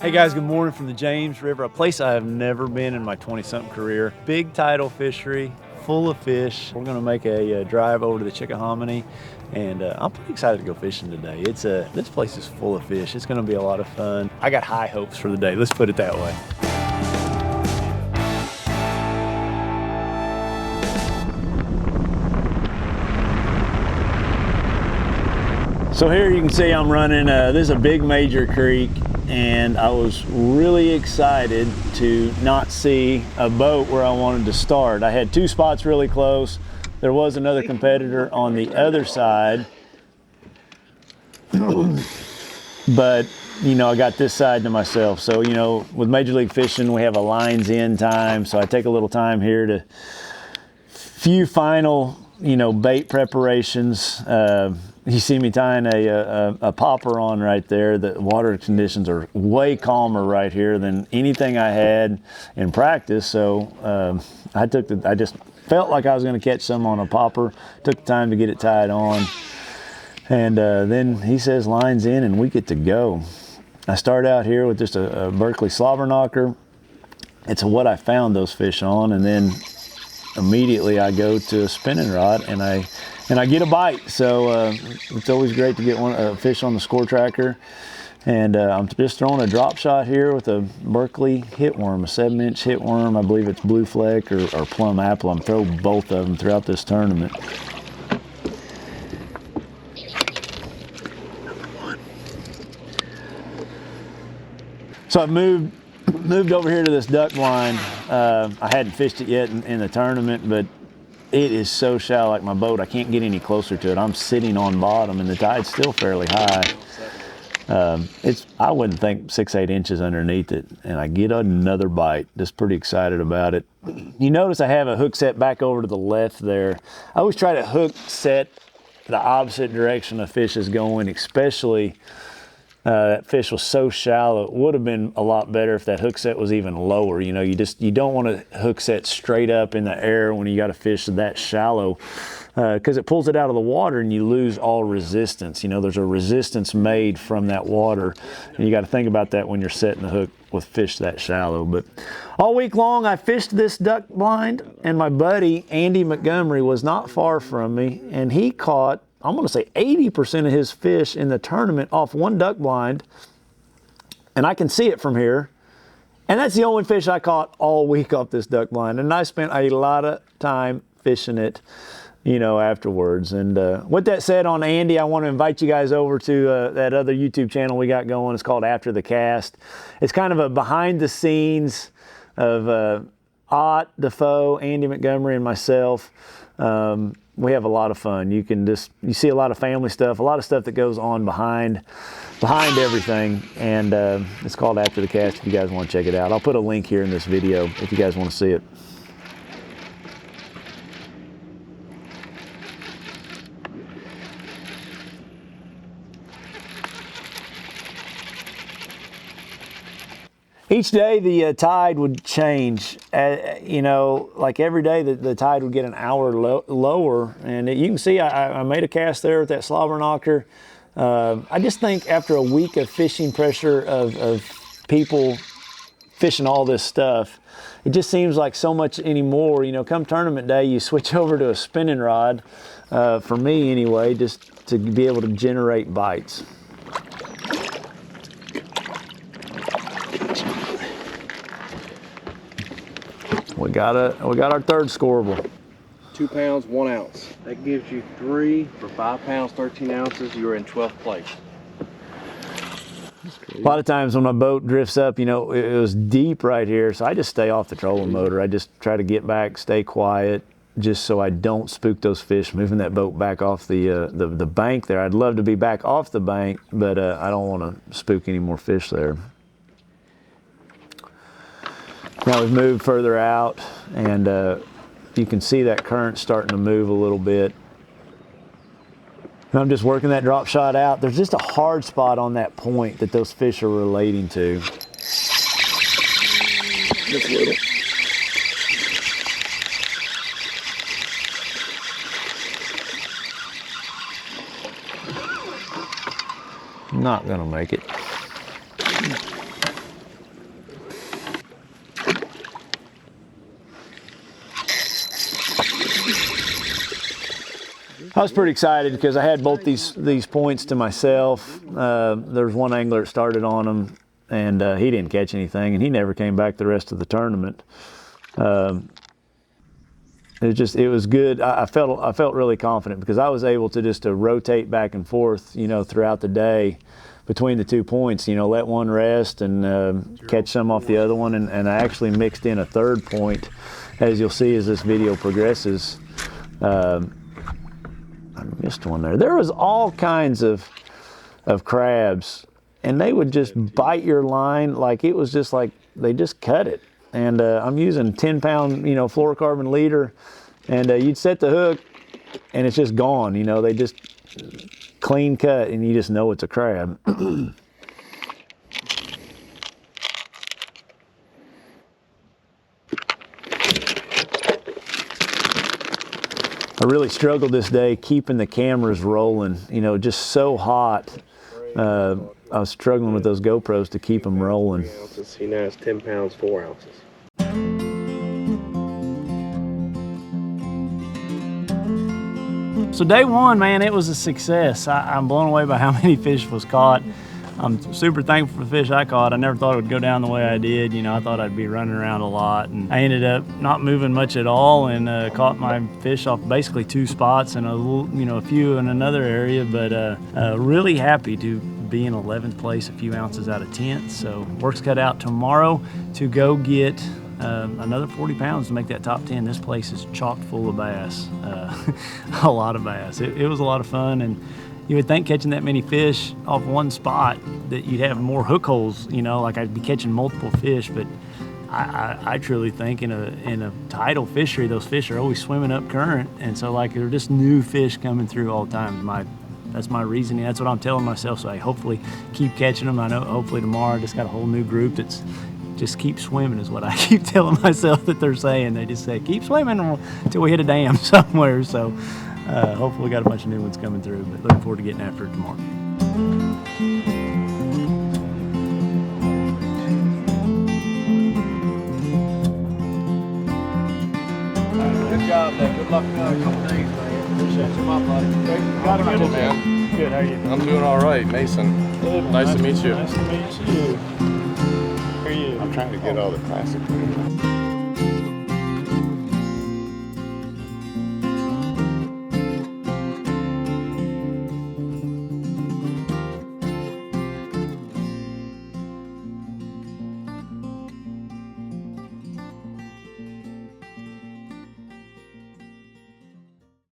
Hey guys, good morning from the James River, a place I have never been in my 20-something career. Big tidal fishery, full of fish. We're gonna make a drive over to the Chickahominy, and I'm pretty excited to go fishing today. This place is full of fish. It's gonna be a lot of fun. I got high hopes for the day, let's put it that way. So here you can see I'm running, this is a big major creek, and I was really excited to not see a boat where I wanted to start. I had two spots really close. There was another competitor on the other side, but you know, I got this side to myself. So, you know, with Major League Fishing, we have a lines in time. So I take a little time here to few final, you know, bait preparations. You see me tying a popper on right there. The water conditions are way calmer right here than anything I had in practice. So I just felt like I was going to catch some on a popper. Took the time to get it tied on, and then he says lines in, and we get to go. I start out here with just a Berkeley slobber knocker. It's what I found those fish on, and then immediately I go to a spinning rod, and I get a bite. So it's always great to get a fish on the score tracker. And I'm just throwing a drop shot here with a Berkeley hitworm, a 7-inch hitworm. I believe it's blue fleck or plum apple. I'm throwing both of them throughout this tournament. So I've moved over here to this duck blind. I hadn't fished it yet in the tournament, but it is so shallow, like my boat, I can't get any closer to it. I'm sitting on bottom, and the tide's still fairly high. I wouldn't think 6-8 inches underneath it, and I get another bite. Just pretty excited about it. You notice I have a hook set back over to the left there. I always try to hook set the opposite direction a fish is going, especially that fish was so shallow. It would have been a lot better if that hook set was even lower. You know, you don't want to hook set straight up in the air when you got a fish that shallow, because it pulls it out of the water and you lose all resistance. You know, there's a resistance made from that water, and you got to think about that when you're setting the hook with fish that shallow. But all week long I fished this duck blind, and my buddy Andy Montgomery was not far from me, and he caught, I'm going to say 80% of his fish in the tournament off one duck blind, and I can see it from here. And that's the only fish I caught all week off this duck blind, and I spent a lot of time fishing it, you know, afterwards. And with that said, on Andy, I want to invite you guys over to that other YouTube channel we got going. It's called After the Cast. It's kind of a behind the scenes of Ott, Defoe, Andy Montgomery, and myself. We have a lot of fun. You see a lot of family stuff, a lot of stuff that goes on behind everything, and it's called After the Cast if you guys want to check it out. I'll put a link here in this video if you guys want to see it. Each day the tide would change. You know, like every day the tide would get an hour lower, and you can see I made a cast there with that slobber knocker. I just think after a week of fishing pressure of people fishing all this stuff, it just seems like so much anymore. You know, come tournament day, you switch over to a spinning rod, for me anyway, just to be able to generate bites. We got our third scoreable. 2 pounds, 1 ounce. That gives you 3 for 5 pounds, 13 ounces. You're in 12th place. A lot of times when my boat drifts up, you know, it was deep right here, so I just stay off the trolling motor. I just try to get back, stay quiet, just so I don't spook those fish, moving that boat back off the bank there. I'd love to be back off the bank, but I don't want to spook any more fish there. Now we've moved further out, and you can see that current starting to move a little bit. And I'm just working that drop shot out. There's just a hard spot on that point that those fish are relating to. Just a little. Not gonna make it. I was pretty excited because I had both these points to myself. There was one angler that started on them, and he didn't catch anything, and he never came back the rest of the tournament. It was good. I felt really confident because I was able to just rotate back and forth, throughout the day between the 2 points. Let one rest and catch some off the other one, and I actually mixed in a third point, as you'll see as this video progresses. I missed one there. There was all kinds of crabs, and they would just bite your line like it was just like they just cut it. And I'm using 10-pound, fluorocarbon leader, and you'd set the hook, and it's just gone. They just clean cut, and you just know it's a crab. I really struggled this day keeping the cameras rolling, just so hot. I was struggling with those GoPros to keep them rolling. See, now it's 10 pounds, 4 ounces. So day one, man, it was a success. I'm blown away by how many fish was caught. I'm super thankful for the fish I caught. I never thought it would go down the way I did. I thought I'd be running around a lot, and I ended up not moving much at all, and caught my fish off basically 2 spots and a few in another area. But really happy to be in 11th place, a few ounces out of 10th. So work's cut out tomorrow to go get another 40 pounds to make that top 10. This place is chock full of bass, a lot of bass. It was a lot of fun, and you would think catching that many fish off one spot that you'd have more hook holes, like I'd be catching multiple fish, but I truly think in a tidal fishery, those fish are always swimming up current, and so like they're just new fish coming through all the time. That's my reasoning. That's what I'm telling myself. So I hopefully keep catching them. I know hopefully tomorrow I just got a whole new group that's just keep swimming is what I keep telling myself that they're saying. They just say keep swimming until we hit a dam somewhere. So hopefully we got a bunch of new ones coming through, but looking forward to getting after it tomorrow. Good job, man. Good luck a couple days, man. Appreciate you, my buddy. Got a good man. Good, how are you? I'm doing all right, Mason. Good. Nice to meet you. Nice to meet you. How are you? I'm trying to get all the classic.